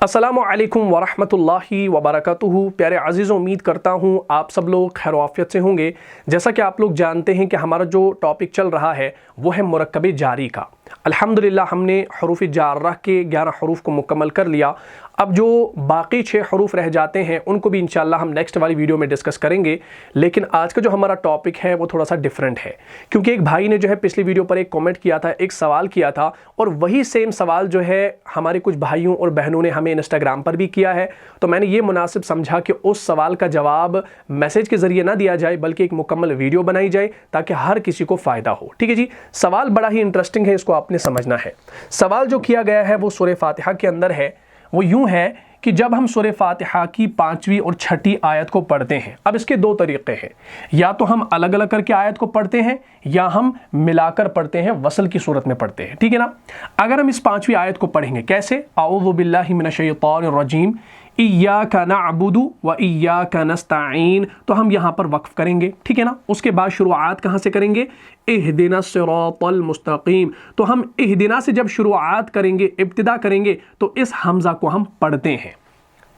अस्सलामु अलैकुम वरहमतुल्लाहि वबरकातुहू। प्यारे अज़ीज़ों, उम्मीद करता हूँ आप सब लोग खैर आफियत से होंगे। जैसा कि आप लोग जानते हैं कि हमारा जो टॉपिक चल रहा है वो है मुरक्कब जारी का। अल्हम्दुलिल्लाह हमने हुरूफ़ जारा के 11 हुरूफ को मुकम्मल कर लिया। अब जो बाकी 6 हुरूफ रह जाते हैं उनको भी इंशाअल्लाह हम नेक्स्ट वाली वीडियो में डिस्कस करेंगे। लेकिन आज का जो हमारा टॉपिक है वो थोड़ा सा डिफरेंट है, क्योंकि एक भाई ने जो है पिछली वीडियो पर एक कमेंट किया था, एक सवाल किया था, और वही सेम सवाल जो है हमारे कुछ भाइयों और बहनों ने हमें इंस्टाग्राम पर भी किया है। तो मैंने ये मुनासिब समझा कि उस सवाल का जवाब मैसेज के ज़रिए ना दिया जाए बल्कि एक मुकम्मल वीडियो बनाई जाए ताकि हर किसी को फ़ायदा हो। ठीक है जी। सवाल बड़ा ही इंटरेस्टिंग है, इसको आपने समझना है। सवाल जो किया गया है वो सूरह फातिहा के अंदर है। वो यूं है कि जब हम सूरह फातिहा की 5वीं और 6ठी आयत को पढ़ते हैं, अब इसके 2 तरीक़े हैं, या तो हम अलग अलग करके आयत को पढ़ते हैं या हम मिलाकर पढ़ते हैं, वसल की सूरत में पढ़ते हैं। ठीक है ना। अगर हम इस 5वीं आयत को पढ़ेंगे कैसे, आऊज़ु बिल्लाहि मिनश शैतानिर रजीम इय्याका नअबुदु व इय्याका नस्तईन, तो हम यहाँ पर वक्फ करेंगे। ठीक है ना। उसके बाद शुरुआत कहाँ से करेंगे, इहदिना सिरातल मुस्तकीम। तो हम इहदिना से जब शुरुआत करेंगे, इब्तिदा करेंगे, तो इस हमज़ा को हम पढ़ते हैं,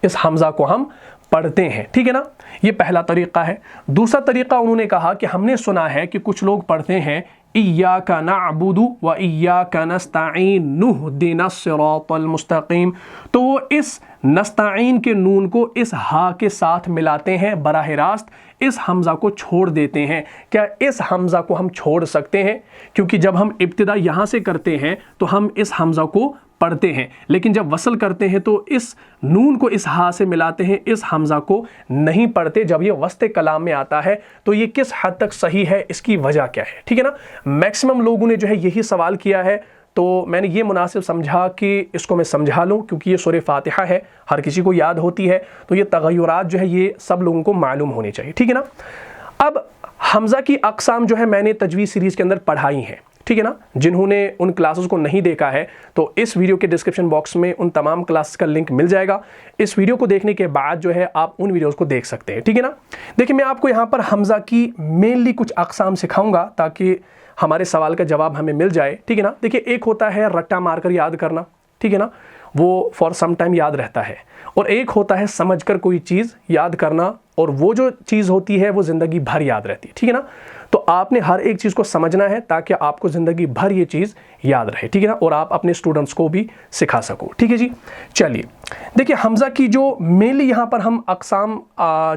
इस हमज़ा को हम पढ़ते हैं। ठीक है ना। ये पहला तरीक़ा है। दूसरा तरीक़ा उन्होंने कहा कि हमने सुना है कि कुछ लोग पढ़ते हैं इय्याका नअबुदु व इय्याका नस्तईन नहदिना सिरातल मुस्तकीम, तो वो इस नस्तईन के नून को इस हा के साथ मिलाते हैं, बराह रास्त इस हमज़ा को छोड़ देते हैं। क्या इस हमज़ा को हम छोड़ सकते हैं? क्योंकि जब हम इब्तिदा यहाँ से करते हैं तो हम इस हमज़ा को पढ़ते हैं, लेकिन जब वसल करते हैं तो इस नून को इस हा से मिलाते हैं, इस हमज़ा को नहीं पढ़ते। जब ये वस्ते कलाम में आता है तो ये किस हद तक सही है, इसकी वजह क्या है? ठीक है ना। मैक्सिमम लोगों ने जो है यही सवाल किया है, तो मैंने ये मुनासिब समझा कि इसको मैं समझा लूँ, क्योंकि ये सूरह फातिहा है, हर किसी को याद होती है, तो ये तग़य्युरात जो है ये सब लोगों को मालूम होने चाहिए। ठीक है ना। अब हमज़ा की अक़साम जो है मैंने तजवीज़ सीरीज़ के अंदर पढ़ाई हैं। ठीक है ना। जिन्होंने उन क्लासेस को नहीं देखा है तो इस वीडियो के डिस्क्रिप्शन बॉक्स में उन तमाम क्लासेस का लिंक मिल जाएगा। इस वीडियो को देखने के बाद जो है आप उन वीडियोस को देख सकते हैं। ठीक है ना। देखिए, मैं आपको यहाँ पर हमज़ा की मेनली कुछ अक़साम सिखाऊंगा ताकि हमारे सवाल का जवाब हमें मिल जाए। ठीक है ना। देखिए, एक होता है रट्टा मारकर याद करना, ठीक है ना, वो फॉर सम टाइम याद रहता है, और एक होता है समझकर कोई चीज़ याद करना, और वो जो चीज़ होती है वो ज़िंदगी भर याद रहती है। ठीक है ना। तो आपने हर एक चीज़ को समझना है ताकि आपको ज़िंदगी भर ये चीज़ याद रहे। ठीक है ना। और आप अपने स्टूडेंट्स को भी सिखा सको। ठीक है जी। चलिए, देखिए, हमज़ा की जो मेनली यहाँ पर हम अक़साम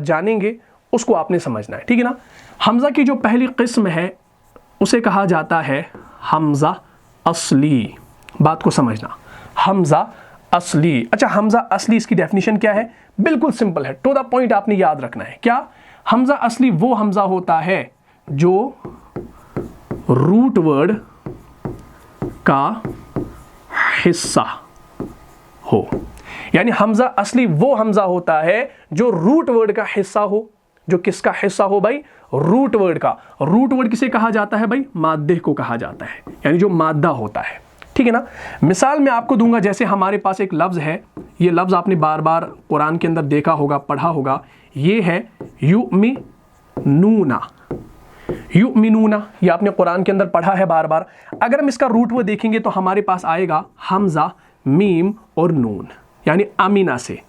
जानेंगे उसको आपने समझना है। ठीक है ना। हमज़ा की जो पहली किस्म है उसे कहा जाता है हमज़ा असली। बात को समझना, हमज़ा असली। अच्छा, हमज़ा असली, इसकी डेफिनेशन क्या है? बिल्कुल सिंपल है, टू द पॉइंट आपने याद रखना है। क्या? हमज़ा असली वो हमज़ा होता है जो रूट वर्ड का हिस्सा हो। यानी हमज़ा असली वो हमज़ा होता है जो रूट वर्ड का हिस्सा हो। जो किसका हिस्सा हो भाई? रूट वर्ड का। रूट वर्ड किसे कहा जाता है भाई? मादे को कहा जाता है, यानी जो मादा होता है। ठीक है ना। मिसाल मैं आपको दूंगा, जैसे हमारे पास एक लफ्ज़ है, ये लफ्ज़ आपने बार बार कुरान के अंदर देखा होगा, पढ़ा होगा, ये है युमिनूना। युमिनूना, ये आपने कुरान के अंदर पढ़ा है बार बार। अगर हम इसका रूट वर्ड देखेंगे तो हमारे पास आएगा हमज़ा मीम और नून, यानी अमीना से।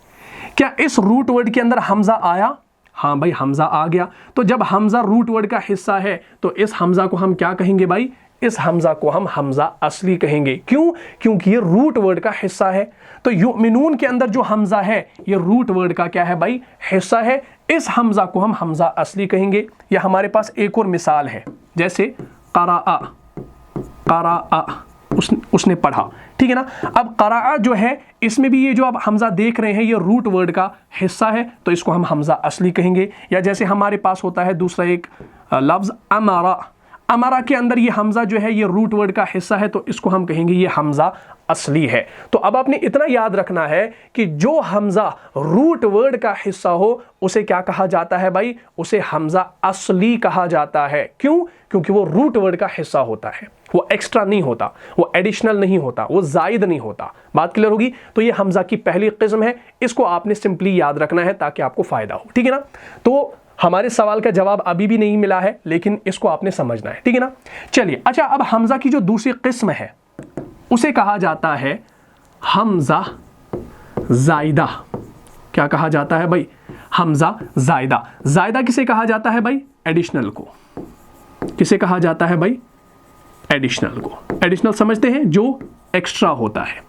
क्या इस रूट वर्ड के अंदर हमज़ा आया? हाँ भाई, हमज़ा आ गया। तो जब हमज़ा रूट वर्ड का हिस्सा है तो इस हमज़ा को हम क्या कहेंगे भाई? इस हमज़ा को हम हमज़ा असली कहेंगे। क्यों? क्योंकि ये रूट वर्ड का हिस्सा है। तो युमिनून के अंदर जो हमज़ा है ये रूट वर्ड का क्या है भाई? हिस्सा है। इस हमज़ा को हम हमज़ा असली कहेंगे। या हमारे पास एक और मिसाल है, जैसे क़राअ, क़राअ, उसने पढ़ा। ठीक है ना। अब क़राअ जो है, इसमें भी ये जो आप हमज़ा देख रहे हैं ये रूट वर्ड का हिस्सा है, तो इसको हम हमज़ा असली कहेंगे। या जैसे हमारे पास होता है दूसरा एक लफ्ज़ अमरा। अमरा के अंदर ये हमज़ा जो है ये रूट वर्ड का हिस्सा है, तो इसको हम कहेंगे ये हमज़ा असली है। तो अब आपने इतना याद रखना है कि जो हमज़ा रूट वर्ड का हिस्सा हो उसे क्या कहा जाता है भाई? उसे हमज़ा असली कहा जाता है। क्यों? क्योंकि वो रूट वर्ड का हिस्सा होता है, वो एक्स्ट्रा नहीं होता, वो एडिशनल नहीं होता, वो जायद नहीं होता। बात क्लियर होगी? तो ये हमज़ा की पहली किस्म है, इसको आपने सिंपली याद रखना है ताकि आपको फ़ायदा हो। ठीक है ना। तो हमारे सवाल का जवाब अभी भी नहीं मिला है, लेकिन इसको आपने समझना है। ठीक है ना। चलिए, अच्छा, अब हमज़ा की जो दूसरी किस्म है उसे कहा जाता है हमज़ा जायदा। क्या कहा जाता है भाई? हमजा जायदा। जायदा किसे कहा जाता है भाई? एडिशनल को। किसे कहा जाता है भाई? एडिशनल को। एडिशनल समझते हैं? जो एक्स्ट्रा होता है,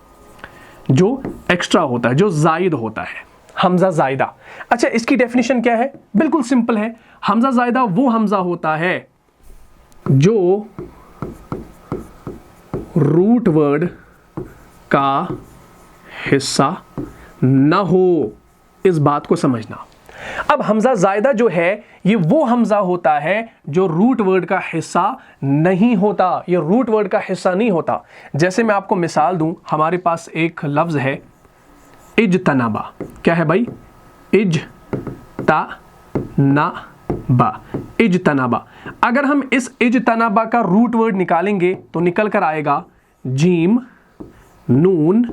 जो एक्स्ट्रा होता है, जो जायद होता है, हमजा जायदा। अच्छा, इसकी डेफिनेशन क्या है? बिल्कुल सिंपल है। हमजा जायदा वो हमजा होता है जो रूट वर्ड का हिस्सा न हो। इस बात को समझना। अब हमजा जायदा जो है ये वो हमजा होता है जो रूट वर्ड का हिस्सा नहीं होता। ये रूट वर्ड का हिस्सा नहीं होता। जैसे मैं आपको मिसाल दूं, हमारे पास एक लफ्ज है इज्तनबा। क्या है भाई? इज्तनबा। इज्तनबा। अगर हम इस इज्तनबा का रूट वर्ड निकालेंगे तो निकल कर आएगा जीम नून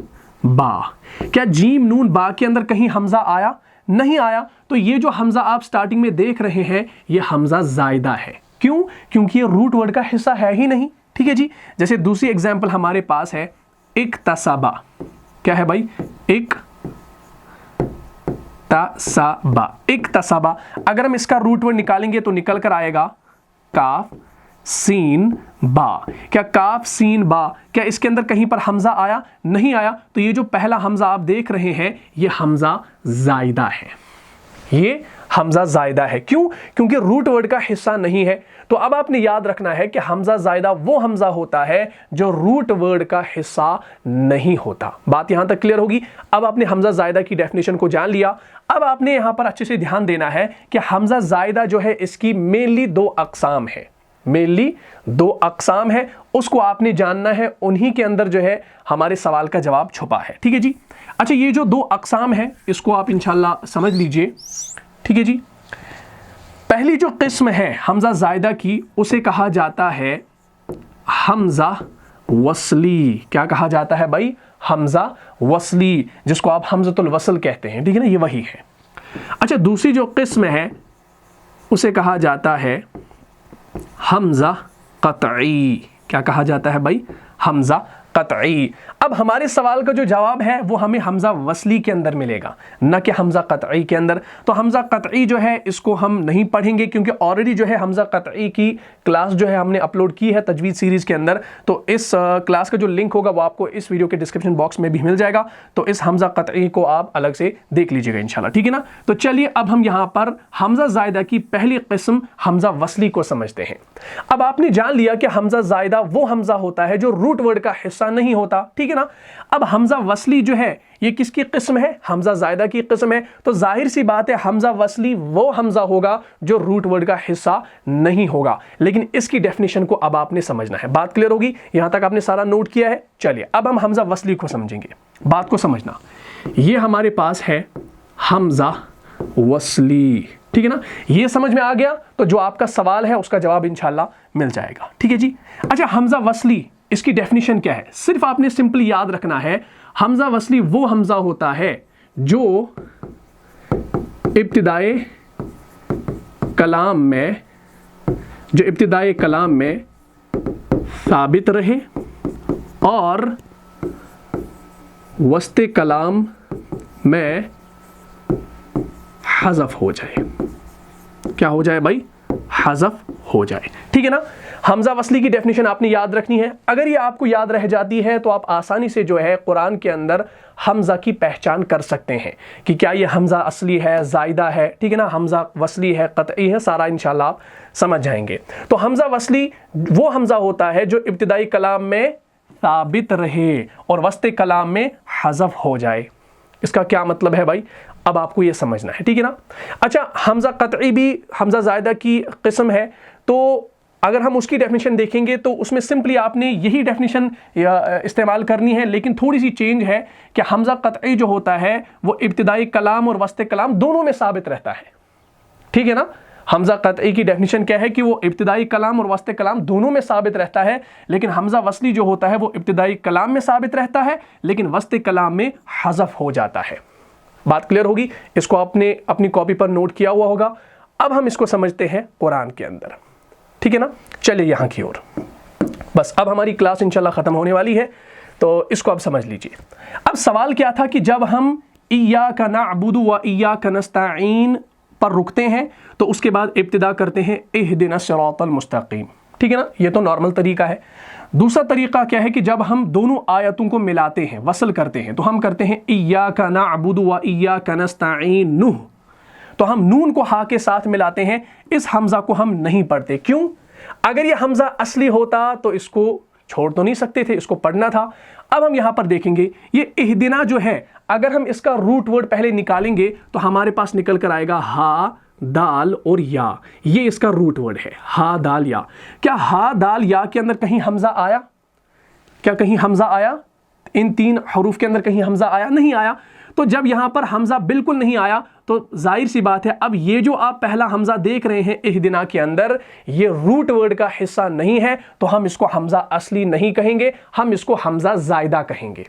बा। क्या जीम नून बा के अंदर कहीं हमजा आया? नहीं आया। तो ये जो हमजा आप स्टार्टिंग में देख रहे हैं ये हमजा जायदा है। क्यों? क्योंकि ये रूट वर्ड का हिस्सा है ही नहीं। ठीक है जी। जैसे दूसरी एग्जांपल हमारे पास है इक्तसबा। क्या है भाई? इक्तसबा। इक्तसबा। अगर हम इसका रूट वर्ड निकालेंगे तो निकल कर आएगा काफ सीन बा। क्या काफ सीन बा, क्या इसके अंदर कहीं पर हमजा आया? नहीं आया। तो ये जो पहला हमजा आप देख रहे हैं ये हमजा जायदा है। ये हमजा जायदा है। क्यों? क्योंकि रूट वर्ड का हिस्सा नहीं है। तो अब आपने याद रखना है कि हमजा जायदा वो हमजा होता है जो रूट वर्ड का हिस्सा नहीं होता। बात यहां तक क्लियर होगी। अब आपने हमजा जायदा की डेफिनेशन को जान लिया। अब आपने यहां पर अच्छे से ध्यान देना है कि हमजा जायदा जो है इसकी मेनली दो अकसाम है। मेनली दो अकसाम है, उसको आपने जानना है। उन्हीं के अंदर जो है हमारे सवाल का जवाब छुपा है। ठीक है जी। अच्छा, ये जो दो अकसाम है इसको आप इंशाल्लाह समझ लीजिए। ठीक है जी। पहली जो किस्म है हमजा जायदा की उसे कहा जाता है हमजा वसली। क्या कहा जाता है भाई? हमजा वसली, जिसको आप हमजतुल वसल कहते हैं। ठीक है ना, ये वही है। अच्छा, दूसरी जो किस्म है उसे कहा जाता है हमजा कतई। क्या कहा जाता है भाई? हमजा कतई। अब हमारे सवाल का जो जवाब है वो हमें हमजा वसली के अंदर मिलेगा, न कि हमजा कतई के अंदर। तो हमजा कतई जो है इसको हम नहीं पढ़ेंगे क्योंकि ऑलरेडी जो है हमजा कतई की क्लास जो है हमने अपलोड की है तजवीद सीरीज के अंदर। तो इस क्लास का जो लिंक होगा वो आपको इस वीडियो के डिस्क्रिप्शन बॉक्स में भी मिल जाएगा। तो इस हमजा कतई को आप अलग से देख लीजिएगा इंशाल्लाह। ठीक है ना। तो चलिए अब हम यहाँ पर हमजा जायदा की पहली किस्म हमजा वसली को समझते हैं। अब आपने जान लिया कि हमजा जायदा वो हमजा होता है जो रूट वर्ड का हिस्सा नहीं होता। ठीक है ना। अब हमजा वसली जो है ये किसकी किस्म है? हमजा जायदा की किस्म है। तो जाहिर सी बात है हमजा वसली वो हमजा होगा जो रूट वर्ड का हिस्सा नहीं होगा। लेकिन इसकी डेफिनेशन को अब आपने समझना है। बात क्लियर होगी? यहां तक आपने सारा नोट किया है। चलिए अब हम हमजा वसली को समझेंगे। बात को समझना, ये हमारे पास है हमजा वसली। ठीक है ना। ये समझ में आ गया तो जो आपका सवाल है उसका जवाब इंशाल्लाह मिल जाएगा। ठीक है जी। अच्छा, हमजा वसली इसकी डेफिनेशन क्या है? सिर्फ आपने सिंपली याद रखना है हमजा वसली वो हमजा होता है जो इब्तिदाए कलाम में साबित रहे और वस्ते कलाम में हज़फ हो जाए। क्या हो जाए भाई? हज़फ हो जाए। ठीक है ना। हमजा वसली की डेफिनेशन आपने याद रखनी है। अगर ये आपको याद रह जाती है तो आप आसानी से जो है कुरान के अंदर हमजा की पहचान कर सकते हैं कि क्या ये हमजा असली है, जायदा है। ठीक है ना। हमजा वसली है, कतई है, सारा इंशाल्लाह आप समझ जाएंगे। तो हमजा वसली वो हमजा होता है जो इब्तिदाई कलाम में साबित रहे और वस्ते कलाम में हज़फ हो जाए। इसका क्या मतलब है भाई? अब आपको ये समझना है। ठीक है ना। अच्छा, हमजा कतई भी हमजा जायदा की किस्म है। तो अगर हम उसकी डेफिनेशन देखेंगे तो उसमें सिंपली आपने यही डेफिनेशन इस्तेमाल करनी है, लेकिन थोड़ी सी चेंज है कि हमजा कतई जो होता है वो इब्तिदाई कलाम और वस्ते कलाम दोनों में साबित रहता है। ठीक है ना। हमजा कतई की डेफिनेशन क्या है कि वो इब्तिदाई कलाम और वस्ते कलाम दोनों में साबित रहता है। लेकिन हमजा वसली जो होता है वो इब्तिदाई कलाम में साबित रहता है लेकिन वस्ते कलाम में हज़फ हो जाता है। बात क्लियर होगी? इसको आपने अपनी कॉपी पर नोट किया हुआ होगा। अब हम इसको समझते हैं कुरान के अंदर। ठीक है ना। चलिए यहाँ की ओर। बस अब हमारी क्लास इंशाल्लाह ख़त्म होने वाली है तो इसको अब समझ लीजिए। अब सवाल क्या था कि जब हम इय्याका नअबुदु व इय्याका नस्तईन पर रुकते हैं तो उसके बाद इब्तिदा करते हैं इहदिना सिरातल मुस्तकीम। ठीक है ना, ये तो नॉर्मल तरीका है। दूसरा तरीका क्या है कि जब हम दोनों आयतों को मिलाते हैं, वसल करते हैं, तो हम करते हैं इय्याका नअबुदु व इय्याका नस्तईन। तो हम नून को हा के साथ मिलाते हैं, इस हमजा को हम नहीं पढ़ते। क्यों? अगर ये हमजा असली होता तो इसको छोड़ तो नहीं सकते थे, इसको पढ़ना था। अब हम यहां पर देखेंगे ये इहदिना जो है, अगर हम इसका रूट वर्ड पहले निकालेंगे तो हमारे पास निकल कर आएगा हा दाल और या। ये इसका रूट वर्ड है, हा दाल या। क्या हा दाल या के अंदर कहीं हमजा आया? क्या कहीं हमजा आया? इन तीन हरूफ के अंदर कहीं हमजा आया? नहीं आया। तो जब यहां पर हमजा बिल्कुल नहीं आया तो जाहिर सी बात है, अब ये जो आप पहला हमजा देख रहे हैं इहदिना के अंदर, ये रूट वर्ड का हिस्सा नहीं है, तो हम इसको हमजा असली नहीं कहेंगे, हम इसको हमजा जायदा कहेंगे।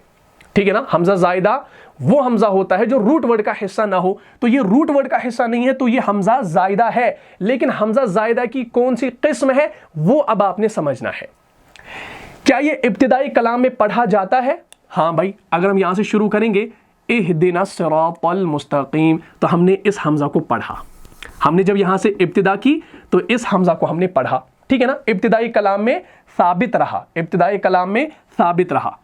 ठीक है ना, हमजा जायदा वो हमजा होता है जो रूट वर्ड का हिस्सा ना हो। तो ये रूट वर्ड का हिस्सा नहीं है, तो ये हमजा जायदा है। लेकिन हमजा जायदा की कौन सी किस्म है वो अब आपने समझना है। क्या ये इब्तिदाई कलाम में पढ़ा जाता है? हाँ भाई, अगर हम यहां से शुरू करेंगे इहदिना सिरातल मुस्तकीम, तो हमने इस हमजा को पढ़ा। हमने जब यहां से इब्तिदा की तो इस हमजा को हमने पढ़ा। ठीक है ना, इब्तिदाई कलाम में साबित रहा, इब्तिदाई कलाम में साबित रहा।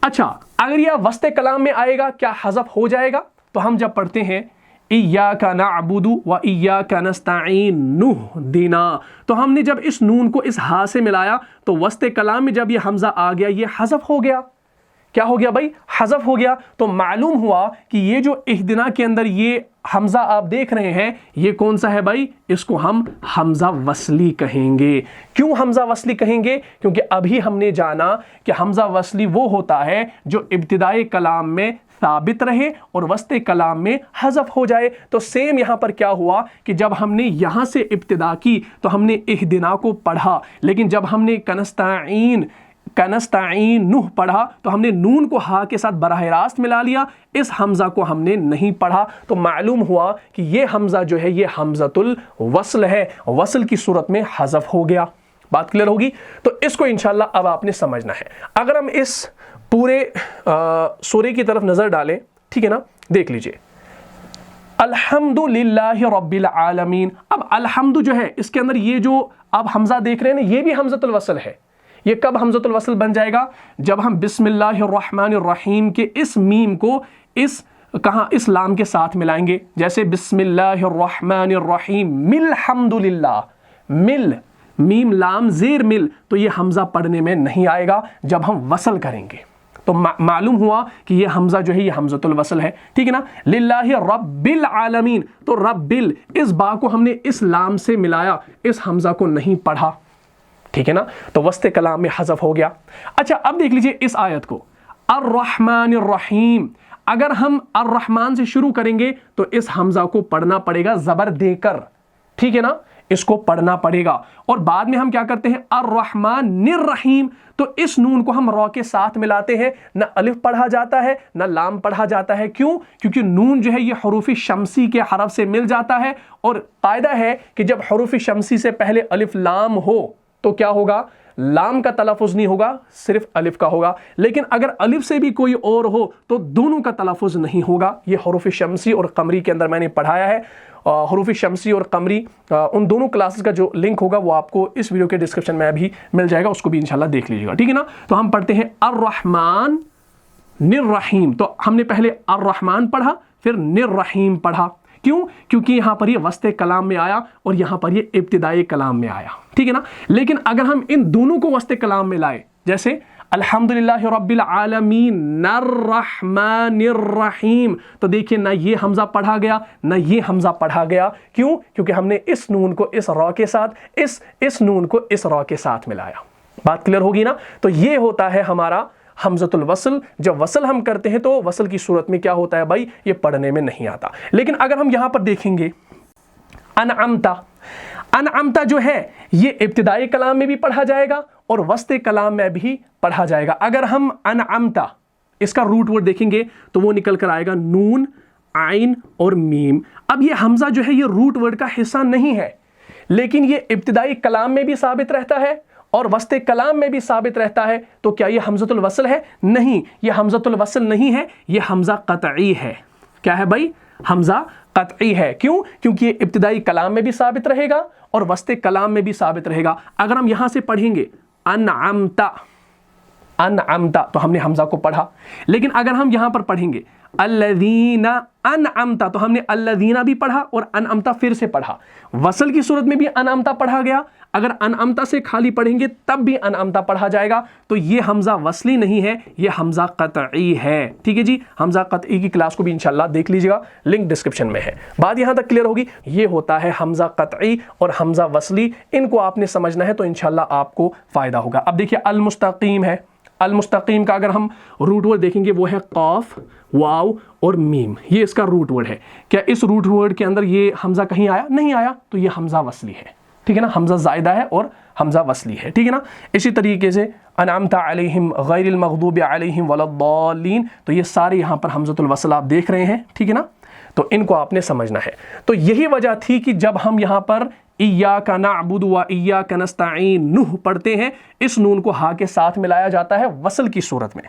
अच्छा, अगर यह वस्ते कलाम में आएगा, क्या हज़फ हो जाएगा? तो हम जब पढ़ते हैं इय्याका नअबुदु व इय्याका नस्तईन नुहदिना, तो हमने जब इस नून को इस हा से मिलाया तो वस्ते कलाम में जब यह हमजा आ गया, ये हज़फ हो गया। क्या हो गया भाई? हज़फ हो गया। तो मालूम हुआ कि ये जो इहदिना के अंदर ये हमजा आप देख रहे हैं, ये कौन सा है भाई? इसको हम हमजा वसली कहेंगे। क्यों हमजा वसली कहेंगे? क्योंकि अभी हमने जाना कि हमजा वसली वो होता है जो इब्तिदाई कलाम में साबित रहे और वस्ते कलाम में हज़फ हो जाए। तो सेम यहां पर क्या हुआ कि जब हमने यहां से इब्तिदा की तो हमने इहदिना को पढ़ा, लेकिन जब हमने कनस्ताईन नुह पढ़ा तो हमने नून को हा के साथ बराह रास्त मिला लिया, इस हमजा को हमने नहीं पढ़ा। तो मालूम हुआ कि ये हमजा जो है ये हमजतुल वसल है, वसल की सूरत में हज़फ हो गया। बात क्लियर होगी? तो इसको इंशाल्लाह अब आपने समझना है। अगर हम इस पूरे सूरे की तरफ नजर डालें, ठीक है ना, देख लीजिए अल्हम्दुलिल्लाहि रब्बिल आलमीन। अब अल्हम्दु जो है इसके अंदर ये जो आप हमजा देख रहे हैं ना, ये भी हमजतुल वसल है। ये कब हमजतुल वसल बन जाएगा? जब हम बिस्मिल्लाहिर्रहमानिर्रहीम के इस मीम को इस लाम के साथ मिलाएंगे। जैसे बिस्मिल्लाहिर्रहमानिर्रहीम मिल्हम्दुलिल्लाह, मिल मीम लाम जेर मिल, तो ये हमजा पढ़ने में नहीं आएगा जब हम वसल करेंगे। तो मालूम हुआ कि ये हमजा जो है ये हमजतुल वसल है। ठीक है ना, लिल्लाहि रब्बिल आलमीन, तो रब्बिल इस बा को हमने इस लाम से मिलाया, इस हमजा को नहीं पढ़ा। ठीक है ना, तो वस्ते कलाम में हज़फ हो गया। अच्छा, अब देख लीजिए इस आयत को, अर्रहमानिर्रहीम। अगर हम अर्रहमान से शुरू करेंगे तो इस हमजा को पढ़ना पड़ेगा ज़बर देकर। ठीक है ना, इसको पढ़ना पड़ेगा। और बाद में हम क्या करते हैं? अर्रहमानिर्रहीम, तो इस नून को हम रॉ के साथ मिलाते हैं, ना अलिफ पढ़ा जाता है ना लाम पढ़ा जाता है। क्यों? क्योंकि नून जो है ये हरूफ शमसी के हरफ से मिल जाता है, और कायदा है कि जब हरूफ शमसी से पहले अलिफ लाम हो तो क्या होगा? लाम का तलफ़ुज़ नहीं होगा, सिर्फ अलिफ का होगा। लेकिन अगर अलिफ से भी कोई और हो तो दोनों का तलफ़ुज़ नहीं होगा। ये हरूफ शमसी और कमरी के अंदर मैंने पढ़ाया है। हरूफ शमसी और कमरी उन दोनों क्लासेस का जो लिंक होगा वो आपको इस वीडियो के डिस्क्रिप्शन में भी मिल जाएगा, उसको भी इंशाल्लाह देख लीजिएगा। ठीक है ना, तो हम पढ़ते हैं अर्रहमान निर्रहीम। तो हमने पहले अर्रहमान पढ़ा, फिर निर्रहीम पढ़ा। क्यों? क्योंकि यहां पर ये वस्ते कलाम में आया और यहां पर ये इब्तिदाई कलाम में आया। ठीक है ना, लेकिन अगर हम इन दोनों को वस्ते कलाम में लाए, जैसे अल्हम्दुलिल्लाहि रब्बिल आलमीन अर्रहमानिर्रहीम, तो देखिए ना ये हमजा पढ़ा गया ना ये हमजा पढ़ा गया। क्यों? क्योंकि हमने इस नून को इस रॉ के साथ, इस नून को इस रॉ के साथ मिलाया। बात क्लियर होगी ना? तो ये होता है हमारा हमजतुल वसल। जब वसल हम करते हैं तो वसल की सूरत में क्या होता है भाई? ये पढ़ने में नहीं आता। लेकिन अगर हम यहां पर देखेंगे अनअमता, अनअमता जो है ये इब्तिदाई कलाम में भी पढ़ा जाएगा और वस्ते कलाम में भी पढ़ा जाएगा। अगर हम अनअमता इसका रूट वर्ड देखेंगे तो वो निकल कर आएगा नून, आइन और मीम। अब ये हमजा जो है ये रूट वर्ड का हिस्सा नहीं है, लेकिन ये इब्तिदाई कलाम में भी साबित रहता है और वस्ते कलाम में भी साबित रहता है। तो क्या ये हमजतुल वसल है? नहीं, ये हमजतुल वसल नहीं है, ये हमजा कतई है। क्या है भाई? हमजा कतई है। क्यों? क्योंकि ये इब्तिदाई कलाम में भी साबित रहेगा और वस्ते कलाम में भी साबित रहेगा। अगर हम यहां से पढ़ेंगे अनअमता, अनअमता, तो हमने हमजा को पढ़ा। लेकिन अगर हम यहां पर पढ़ेंगे अल्लज़ीना अनअमता, तो हमने अल्लज़ीना भी पढ़ा और अनअमता फिर से पढ़ा। वसल की सूरत में भी अनअमता पढ़ा गया, अगर अनअमता से खाली पढ़ेंगे तब भी अनअमता पढ़ा जाएगा। तो ये हमजा वसली नहीं है, ये हमजा कतई है। ठीक है जी, हमजा कतई की क्लास को भी इंशाल्लाह देख लीजिएगा, लिंक डिस्क्रिप्शन में है। बात यहां तक क्लियर होगी। ये होता है हमजा कतई और हमजा वसली, इनको आपने समझना है तो इंशाल्लाह आपको फायदा होगा। अब देखिए अल मुस्तकीम है, अल मुस्तकीम का अगर हम रूट वर्ड देखेंगे वो है कौफ, वाव और मीम, ये इसका रूट वर्ड है। क्या इस रूट वर्ड के अंदर ये हमजा कहीं आया? नहीं आया, तो ये हमजा वसली है। ठीक है ना, हमजा जायदा है और हमजा वसली है। ठीक है ना। इसी तरीके से अनअमता अलैहिम गैरिल मग़दूबि अलैहिम वलद्दालीन, तो ये सारे यहाँ पर हमज़तुल वसल आप देख रहे हैं। ठीक है ना, तो इनको आपने समझना है। तो यही वजह थी कि जब हम यहाँ पर इय्याका नअबुदु व इय्याका नस्तईन नूह पढ़ते हैं, इस नून को हा के साथ मिलाया जाता है वसल की सूरत में।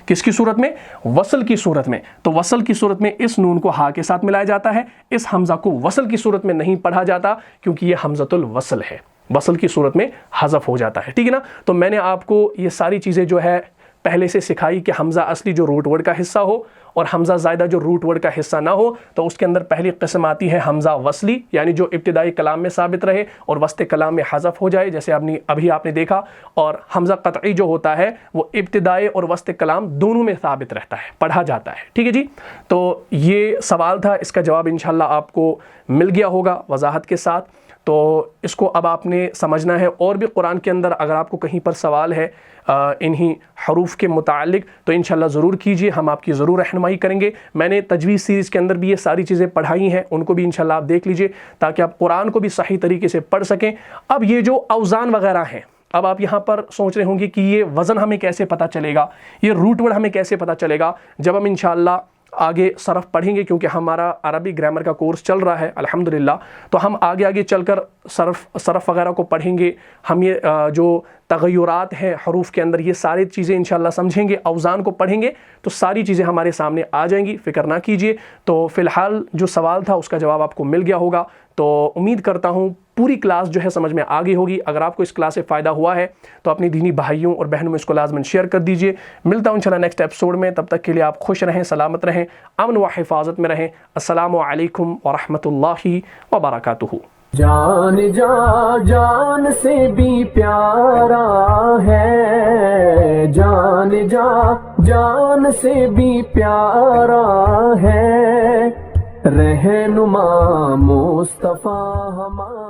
किसकी सूरत में? वसल की सूरत में। तो वसल की सूरत में इस नून को हा के साथ मिलाया जाता है, इस हमजा को वसल की सूरत में नहीं पढ़ा जाता क्योंकि ये हमजतुल वसल है, वसल की सूरत में हज़फ हो जाता है। ठीक है ना। तो मैंने आपको ये सारी चीज़ें जो है पहले से सिखाई कि हमजा असली जो रूट वर्ड का हिस्सा हो और हमजा ज़ायदा जो रूट वर्ड का हिस्सा ना हो, तो उसके अंदर पहली किस्म आती है हमजा वसली, यानी जो इब्तिदाई कलाम में साबित रहे और वस्ते कलाम में हज़फ हो जाए, जैसे अभी आपने देखा। और हमजा कतई जो होता है वो इब्तिदाई और वस्ते कलाम दोनों में साबित रहता है, पढ़ा जाता है। ठीक है जी। तो ये सवाल था, इसका जवाब इंशाल्लाह आपको मिल गया होगा वजाहत के साथ। तो इसको अब आपने समझना है। और भी कुरान के अंदर अगर आपको कहीं पर सवाल है इन्हीं हरूफ के मुतालिक, तो इंशाल्लाह ज़रूर कीजिए, हम आपकी ज़रूर रहनुमाई करेंगे। मैंने तजवीज़ सीरीज़ के अंदर भी ये सारी चीज़ें पढ़ाई हैं, उनको भी इंशाल्लाह आप देख लीजिए ताकि आप कुरान को भी सही तरीके से पढ़ सकें। अब ये जो औज़ान वगैरह हैं, अब आप यहाँ पर सोच रहे होंगे कि ये वज़न हमें कैसे पता चलेगा, ये रूट वर्ड हमें कैसे पता चलेगा। जब हम इंशाल्लाह आगे सरफ पढ़ेंगे, क्योंकि हमारा अरबी ग्रामर का कोर्स चल रहा है अल्हम्दुलिल्लाह, तो हम आगे चलकर सरफ वगैरह को पढ़ेंगे। हम ये जो तग़य्युरात हैं हरूफ के अंदर, ये सारी चीज़ें इंशाल्लाह समझेंगे, औज़ान को पढ़ेंगे तो सारी चीज़ें हमारे सामने आ जाएंगी, फ़िक्र ना कीजिए। तो फ़िलहाल जो सवाल था उसका जवाब आपको मिल गया होगा। तो उम्मीद करता हूँ पूरी क्लास जो है समझ में आ गई होगी। अगर आपको इस क्लास से फ़ायदा हुआ है तो अपनी दीनी भाइयों और बहनों में इसको लाज़मन शेयर कर दीजिए। मिलता हूँ इंशाल्लाह नेक्स्ट एपिसोड में, तब तक के लिए आप खुश रहें, सलामत रहें, अमन व हिफाजत में रहें। अस्सलामु अलैकुम व रहमतुल्लाहि व बरकातुहू। जान जा जान से भी प्यारा है, जान जा जान से भी प्यारा है, रहनुमा मुस्तफा हमारा।